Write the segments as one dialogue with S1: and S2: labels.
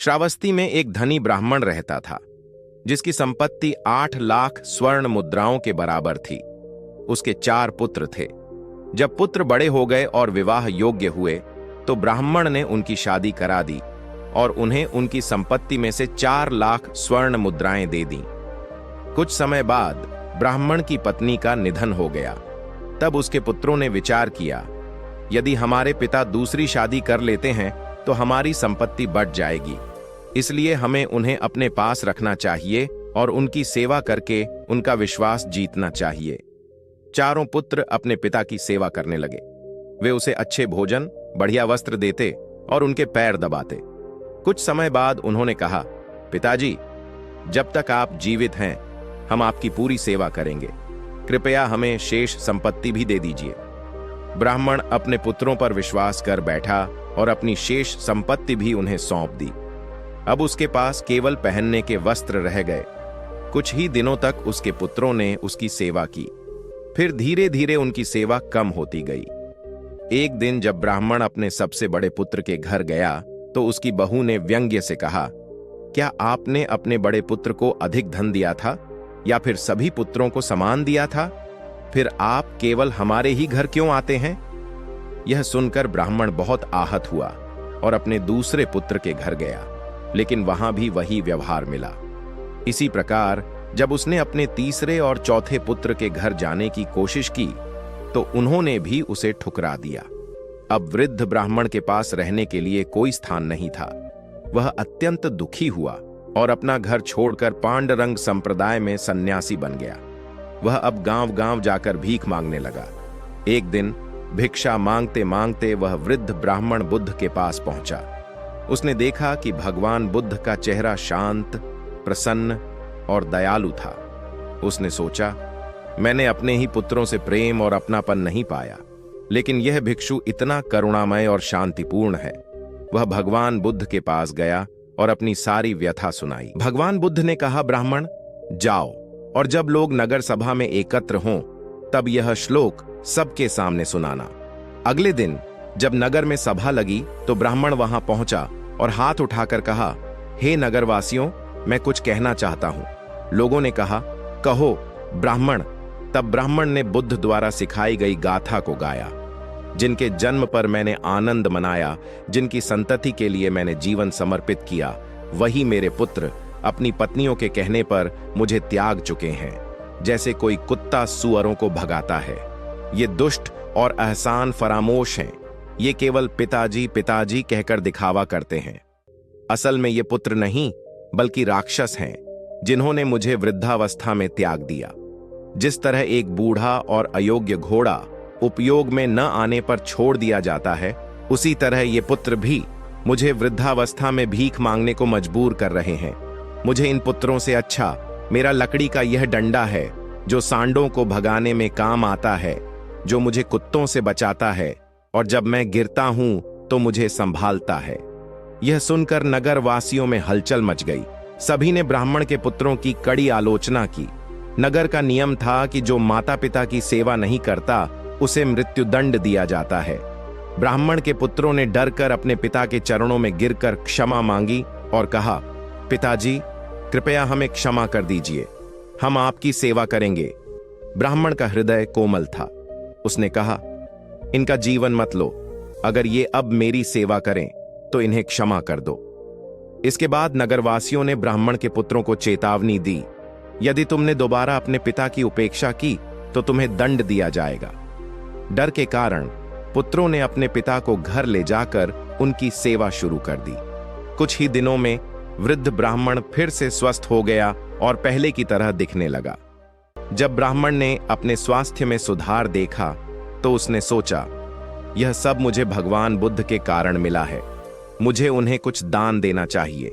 S1: श्रावस्ती में एक धनी ब्राह्मण रहता था, जिसकी संपत्ति 8 लाख स्वर्ण मुद्राओं के बराबर थी। उसके 4 पुत्र थे। जब पुत्र बड़े हो गए और विवाह योग्य हुए, तो ब्राह्मण ने उनकी शादी करा दी और उन्हें उनकी संपत्ति में से 4 लाख स्वर्ण मुद्राएं दे दी। कुछ समय बाद ब्राह्मण की पत्नी का निधन हो गया। तब उसके पुत्रों ने विचार किया, यदि हमारे पिता दूसरी शादी कर लेते हैं तो हमारी संपत्ति बढ़ जाएगी, इसलिए हमें उन्हें अपने पास रखना चाहिए और उनकी सेवा करके उनका विश्वास जीतना चाहिए। चारों पुत्र अपने पिता की सेवा करने लगे। वे उसे अच्छे भोजन, बढ़िया वस्त्र देते और उनके पैर दबाते। कुछ समय बाद उन्होंने कहा, पिताजी, जब तक आप जीवित हैं हम आपकी पूरी सेवा करेंगे, कृपया हमें शेष संपत्ति भी दे दीजिए। ब्राह्मण अपने पुत्रों पर विश्वास कर बैठा और अपनी शेष संपत्ति भी उन्हें सौंप दी। अब उसके पास केवल पहनने के वस्त्र रह गए। कुछ ही दिनों तक उसके पुत्रों ने उसकी सेवा की, फिर धीरे धीरे उनकी सेवा कम होती गई। एक दिन जब ब्राह्मण अपने सबसे बड़े पुत्र के घर गया, तो उसकी बहू ने व्यंग्य से कहा, क्या आपने अपने बड़े पुत्र को अधिक धन दिया था या फिर सभी पुत्रों को समान दिया था? फिर आप केवल हमारे ही घर क्यों आते हैं? यह सुनकर ब्राह्मण बहुत आहत हुआ और अपने दूसरे पुत्र के घर गया, लेकिन वहां भी वही व्यवहार मिला। इसी प्रकार जब उसने अपने तीसरे और चौथे पुत्र के घर जाने की कोशिश की, तो उन्होंने भी उसे ठुकरा दिया। अब वृद्ध ब्राह्मण के पास रहने के लिए कोई स्थान नहीं था। वह अत्यंत दुखी हुआ और अपना घर छोड़कर पांडरंग संप्रदाय में सन्यासी बन गया। वह अब गांव-गांव जाकर भीख मांगने लगा। एक दिन भिक्षा मांगते मांगते वह वृद्ध ब्राह्मण बुद्ध के पास पहुंचा। उसने देखा कि भगवान बुद्ध का चेहरा शांत, प्रसन्न और दयालु था। उसने सोचा, मैंने अपने ही पुत्रों से प्रेम और अपनापन नहीं पाया, लेकिन यह भिक्षु इतना करुणामय और शांतिपूर्ण है। वह भगवान बुद्ध के पास गया और अपनी सारी व्यथा सुनाई। भगवान बुद्ध ने कहा, ब्राह्मण, जाओ और जब लोग नगर सभा में एकत्र हों, तब यह श्लोक सबके सामने सुनाना। अगले दिन जब नगर में सभा लगी, तो ब्राह्मण वहां पहुंचा और हाथ उठाकर कहा, हे नगरवासियों, मैं कुछ कहना चाहता हूं। लोगों ने कहा, कहो ब्राह्मण। तब ब्राह्मण ने बुद्ध द्वारा सिखाई गई गाथा को गाया। जिनके जन्म पर मैंने आनंद मनाया, जिनकी संतति के लिए मैंने जीवन समर्पित किया, वही मेरे पुत्र अपनी पत्नियों के कहने पर मुझे त्याग चुके हैं, जैसे कोई कुत्ता सूअरों को भगाता है। ये दुष्ट और एहसान फरामोश हैं। ये केवल पिताजी पिताजी कहकर दिखावा करते हैं। असल में ये पुत्र नहीं बल्कि राक्षस हैं, जिन्होंने मुझे वृद्धावस्था में त्याग दिया। जिस तरह एक बूढ़ा और अयोग्य घोड़ा उपयोग में न आने पर छोड़ दिया जाता है, उसी तरह ये पुत्र भी मुझे वृद्धावस्था में भीख मांगने को मजबूर कर रहे हैं। मुझे इन पुत्रों से अच्छा मेरा लकड़ी का यह डंडा है, जो सांडों को भगाने में काम आता है, जो मुझे कुत्तों से बचाता है और जब मैं गिरता हूं तो मुझे संभालता है। यह सुनकर नगर वासियों में हलचल मच गई। सभी ने ब्राह्मण के पुत्रों की कड़ी आलोचना की। नगर का नियम था कि जो माता पिता की सेवा नहीं करता, उसे मृत्युदंड दिया जाता है। ब्राह्मण के पुत्रों ने डरकर अपने पिता के चरणों में गिरकर क्षमा मांगी और कहा, पिताजी, कृपया हमें क्षमा कर दीजिए, हम आपकी सेवा करेंगे। ब्राह्मण का हृदय कोमल था। उसने कहा, इनका जीवन मत लो। अगर ये अब मेरी सेवा करें तो इन्हें क्षमा कर दो। इसके बाद नगरवासियों ने ब्राह्मण के पुत्रों को चेतावनी दी, यदि तुमने दोबारा अपने पिता की उपेक्षा की तो तुम्हें दंड दिया जाएगा। डर के कारण पुत्रों ने अपने पिता को घर ले जाकर उनकी सेवा शुरू कर दी। कुछ ही दिनों में वृद्ध ब्राह्मण फिर से स्वस्थ हो गया और पहले की तरह दिखने लगा। जब ब्राह्मण ने अपने स्वास्थ्य में सुधार देखा, तो उसने सोचा, यह सब मुझे भगवान बुद्ध के कारण मिला है। मुझे उन्हें कुछ दान देना चाहिए।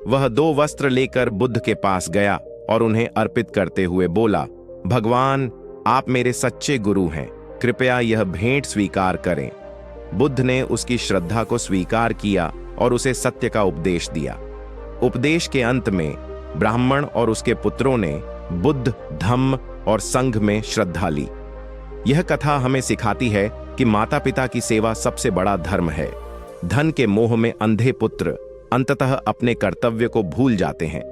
S1: वह 2 वस्त्र लेकर बुद्ध के पास गया और उन्हें अर्पित करते हुए बोला, भगवान, आप मेरे सच्चे गुरु हैं, कृपया यह भेंट स्वीकार करें। बुद्ध ने उसकी श्रद्धा को स्वीकार किया और उसे सत्य का उपदेश दिया। उपदेश के अंत में ब्राह्मण और उसके पुत्रों ने बुद्ध, धम्म और संघ में श्रद्धा ली। यह कथा हमें सिखाती है कि माता पिता की सेवा सबसे बड़ा धर्म है। धन के मोह में अंधे पुत्र अंततः अपने कर्तव्य को भूल जाते हैं।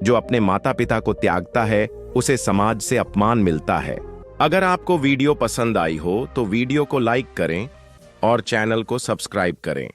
S1: जो अपने माता पिता को त्यागता है उसे समाज से अपमान मिलता है। अगर आपको वीडियो पसंद आई हो तो वीडियो को लाइक करें और चैनल को सब्सक्राइब करें।